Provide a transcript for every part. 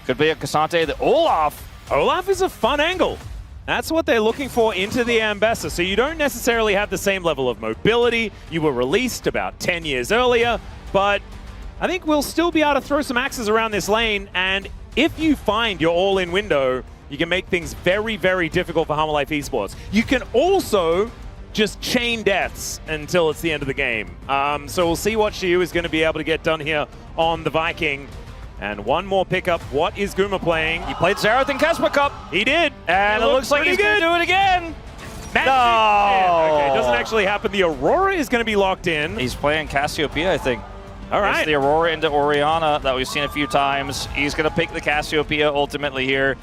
Could be a Cassante. The Olaf is a fun angle. That's what they're looking for into the Ambessa. So you don't necessarily have the same level of mobility. You were released about 10 years earlier, but I think we'll still be able to throw some axes around this lane. And if you find your all-in window, you can make things very, very difficult for Hammer Life Esports. You can also just chain deaths until it's the end of the game. So we'll see what Shiyu is going to be able to get done here on the Viking. And one more pickup. What is Guma playing? He played Xerath in Kespa Cup. He did. And it looks like he's going to do it again. No! Okay, it doesn't actually happen. The Aurora is going to be locked in. He's playing Cassiopeia, I think. All right. It's the Aurora into Orianna that we've seen a few times. He's going to pick the Cassiopeia ultimately here.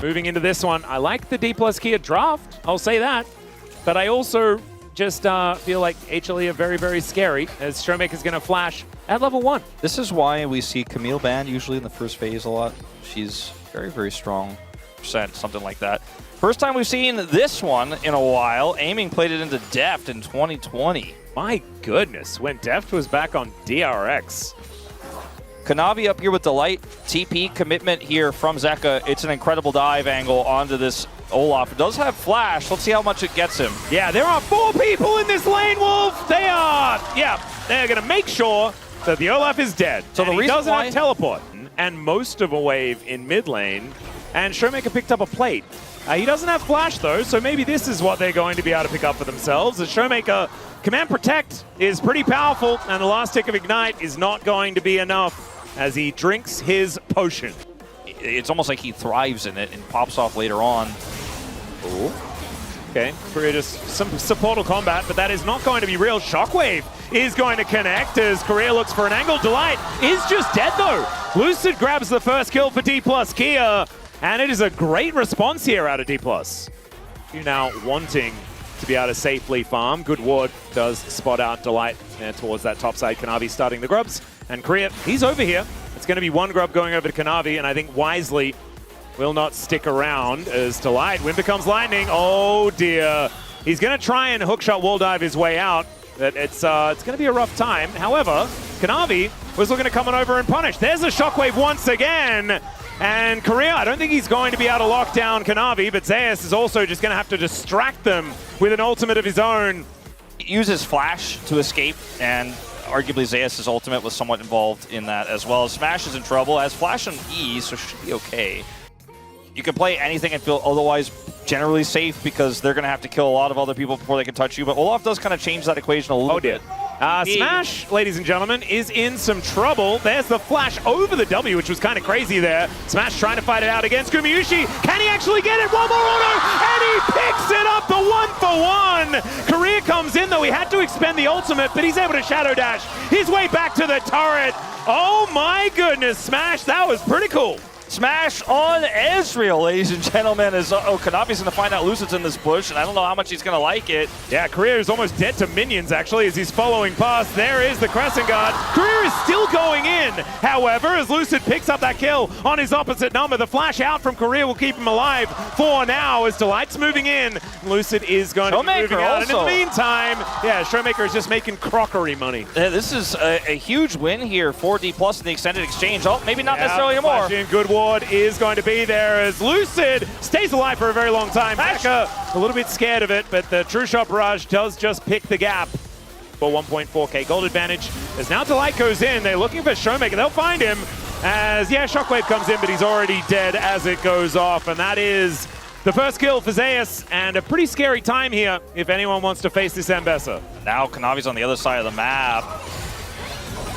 Moving into this one, I like the D+ Kia draft, I'll say that. But I also just feel like HLE are very, very scary as Showmaker's going to flash at level 1. This is why we see Camille banned usually in the first phase a lot. She's very, very strong. Something like that. First time we've seen this one in a while. Aiming played it into Deft in 2020. My goodness, when Deft was back on DRX. Kanavi up here with Delight. TP commitment here from Zeka. It's an incredible dive angle onto this Olaf. It does have flash. Let's see how much it gets him. Yeah, there are 4 people in this lane, Wolf. They're going to make sure that the Olaf is dead. So the he reason doesn't why have teleport and most of a wave in mid lane. And Showmaker picked up a plate. He doesn't have flash though, so maybe this is what they're going to be able to pick up for themselves. As Showmaker, Command Protect is pretty powerful, and the last tick of Ignite is not going to be enough as he drinks his potion. It's almost like he thrives in it and pops off later on. Ooh. Okay, Korea just some supportal combat, but that is not going to be real. Shockwave is going to connect as Korea looks for an angle. Delight is just dead though. Lucid grabs the first kill for D+ Kia, and it is a great response here out of D+. You now wanting to be able to safely farm. Good ward does spot out Delight there towards that top side. Kanavi starting the grubs. And Korea, he's over here. It's going to be one grub going over to Kanavi, and I think wisely will not stick around as Delight. Wind becomes lightning. Oh dear. He's going to try and hookshot wall dive his way out. But it's going to be a rough time. However, Kanavi was looking to come on over and punish. There's a shockwave once again. And Korea, I don't think he's going to be able to lock down Kanavi, but Zeus is also just going to have to distract them with an ultimate of his own. He uses flash to escape, and arguably Zeus' ultimate was somewhat involved in that as well. Smash is in trouble, has flash on E, so should be okay. You can play anything and feel otherwise generally safe because they're going to have to kill a lot of other people before they can touch you, but Olaf does kind of change that equation a little bit. Smash, ladies and gentlemen, is in some trouble. There's the flash over the W, which was kind of crazy there. Smash trying to fight it out against Gumayusi. Can he actually get it? One more auto, and he picks it up, the 1-for-1. Korea comes in, though. He had to expend the ultimate, but he's able to shadow dash his way back to the turret. Oh my goodness, Smash, that was pretty cool. Smash on Ezreal, ladies and gentlemen, as Kanavi's going to find out Lucid's in this bush, and I don't know how much he's going to like it. Yeah, Korea is almost dead to minions, actually, as he's following past. There is the Crescent Guard. Korea is still going in. However, as Lucid picks up that kill on his opposite number, the flash out from Korea will keep him alive for now as Delight's moving in. Lucid is going to be moving out. And in the meantime, yeah, Showmaker is just making crockery money. This is a huge win here for D+ in the extended exchange. Oh, maybe not necessarily anymore. Good ward is going to be there as Lucid stays alive for a very long time. Becca a little bit scared of it, but the True Shot Barrage does just pick the gap for 1.4k gold advantage. As now Delight goes in, they're looking for Showmaker. They'll find him as, yeah, Shockwave comes in, but he's already dead as it goes off. And that is the first kill for Zeus, and a pretty scary time here if anyone wants to face this Ambessa. Now Kanavi's on the other side of the map.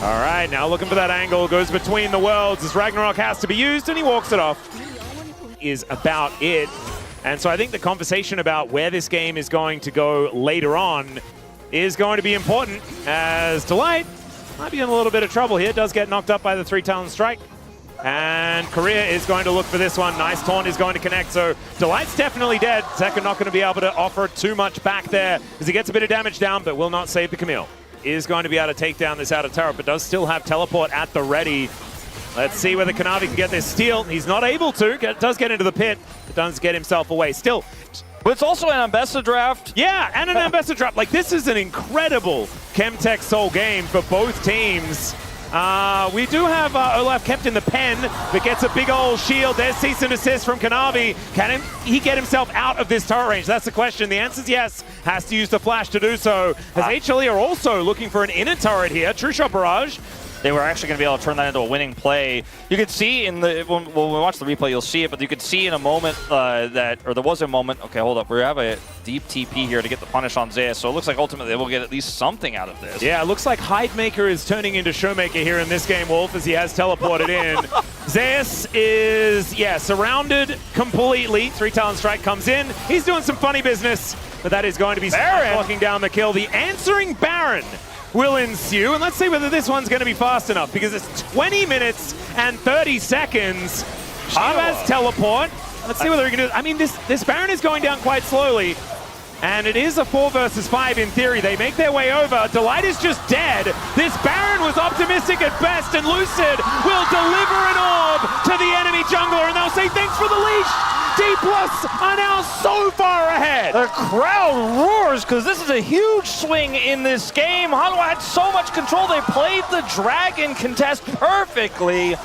All right, now looking for that angle, goes between the worlds as Ragnarok has to be used, and he walks it off. Is about it. And so I think the conversation about where this game is going to go later on is going to be important, as Delight might be in a little bit of trouble here. Does get knocked up by the 3-talon strike. And Korea is going to look for this one. Nice taunt is going to connect, so Delight's definitely dead. Zeka not going to be able to offer too much back there as he gets a bit of damage down, but will not save the Camille. is going to be able to take down this outer turret, but does still have teleport at the ready. Let's see whether Kanavi can get this steal. He's not able to. Does get into the pit, but does get himself away. Still. But it's also an ambassador draft. Yeah, and an ambassador draft. Like, this is an incredible Chemtech Soul game for both teams. We do have Olaf kept in the pen, but gets a big old shield. There's cease and desist from Kanavi. Can he get himself out of this turret range? That's the question. The answer is yes. Has to use the flash to do so. As HLE are also looking for an inner turret here. True shot barrage. They were actually going to be able to turn that into a winning play. You could see in the, when we watch the replay, you'll see it, but you could see in a moment there was a moment, okay, hold up, we have a deep TP here to get the punish on Zeus, so it looks like ultimately they will get at least something out of this. Yeah, it looks like Hidemaker is turning into Showmaker here in this game, Wolf, as he has teleported in. Zeus is, yeah, surrounded completely. 3-talent strike comes in. He's doing some funny business, but that is going to be blocking down the kill. The answering Baron will ensue, and let's see whether this one's going to be fast enough, because it's 20 minutes and 30 seconds. Shiv has teleport. Let's see whether he can do it. I mean, this Baron is going down quite slowly, and it is a 4 versus 5 in theory. They make their way over. Delight is just dead. This Baron was optimistic at best, and Lucid will deliver an orb to the enemy jungler, and they'll say thanks for the leash. D+ are now so far ahead. The crowd roars because this is a huge swing in this game. Hanwha had so much control. They played the Dragon contest perfectly.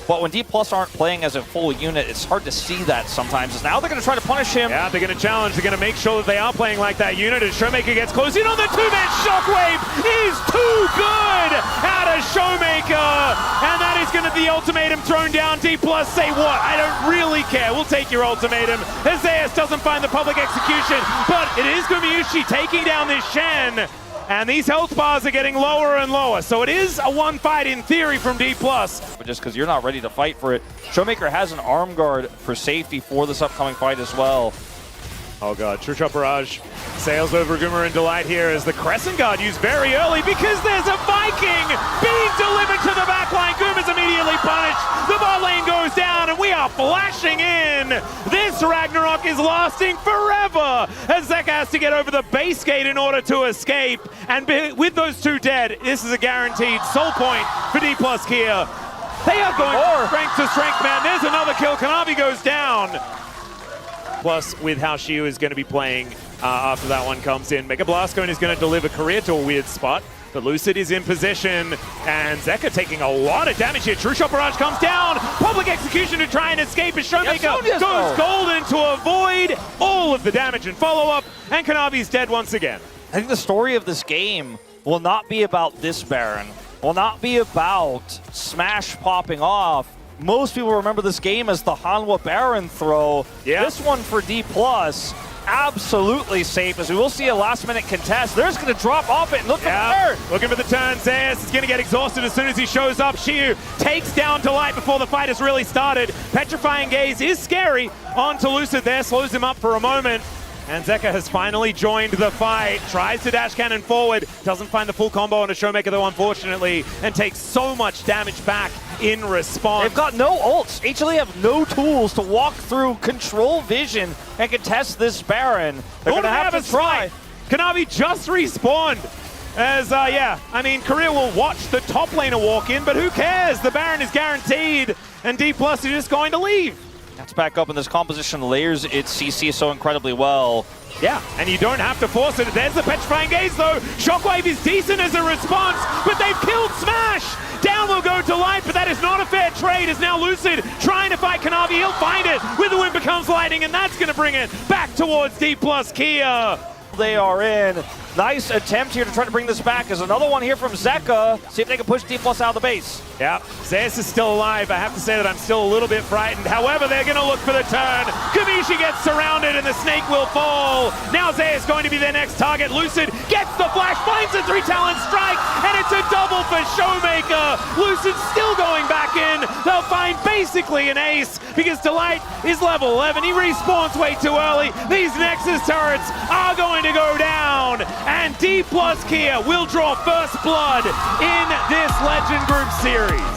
But when D+ aren't playing as a full unit, it's hard to see that sometimes. Now they're going to try to punish him. Yeah, they're going to challenge. They're going to make sure that they are playing like that unit. As Showmaker gets close in on the 2-man Shockwave is too good out of Showmaker. And that is going to be the ultimatum thrown down. D+ say what? I don't really care. We'll take your ultimatum. Zeus doesn't find the public execution, but it is Gumayusi taking down this Shen. And these health bars are getting lower and lower. So it is a one fight in theory from D+. But just because you're not ready to fight for it, Showmaker has an arm guard for safety for this upcoming fight as well. Oh god, True Shot Barrage sails over Guma and Delight here as the Crescent Guard used very early because there's a Viking being delivered to the backline. Guma's immediately punished. The bot lane goes down and we are flashing in. This Ragnarok is lasting forever as Zeka has to get over the base gate in order to escape. And with those two dead, this is a guaranteed soul point for D+ here. They are going strength to strength, man. There's another kill. Kanavi goes down. Plus, with how Shiu is going to be playing after that one comes in, Mega Blastcone is going to deliver Career to a weird spot. But Lucid is in position, and Zeka taking a lot of damage here. True Shot Barrage comes down. Public execution to try and escape as Showmaker goes golden to avoid all of the damage and follow-up, and Kanavi's dead once again. I think the story of this game will not be about this Baron, will not be about Smash popping off. Most people remember this game as the Hanwha Baron throw. Yeah. This one for D+, absolutely safe, as we will see a last-minute contest. They're just going to drop off it and look for the turn. Looking for the turn. Zeus is going to get exhausted as soon as he shows up. Shiu takes down Delight before the fight has really started. Petrifying Gaze is scary onto Lucid there, slows him up for a moment. And Zeka has finally joined the fight. Tries to dash cannon forward. Doesn't find the full combo on a Showmaker though, unfortunately. And takes so much damage back in response. They've got no ults. HLE have no tools to walk through, control vision, and contest this Baron. They're going to have to try. Kanavi just respawned. As, yeah, I mean, Korea will watch the top laner walk in, but who cares? The Baron is guaranteed. And D+ is just going to leave. That's back up, and this composition layers its CC so incredibly well. Yeah, and you don't have to force it. There's the Petrifying Gaze, though. Shockwave is decent as a response, but they've killed Smash! Down will go Delight, but that is not a fair trade, as now Lucid trying to fight Kanavi. He'll find it with the Wind Becomes Lightning, and that's going to bring it back towards D+ Kia. They are in. Nice attempt here to try to bring this back. There's another one here from Zeka. See if they can push D+ out of the base. Yeah, Zeus is still alive. I have to say that I'm still a little bit frightened. However, they're going to look for the turn. Gumayusi gets surrounded and the snake will fall. Now Zeus going to be their next target. Lucid gets the flash, finds a 3-talent strike, and it's a double for Showmaker. Lucid still going back in. They'll find basically an ace because Delight is level 11. He respawns way too early. These Nexus turrets are going to go down. And D+ Kia will draw first blood in this Legend Group Series.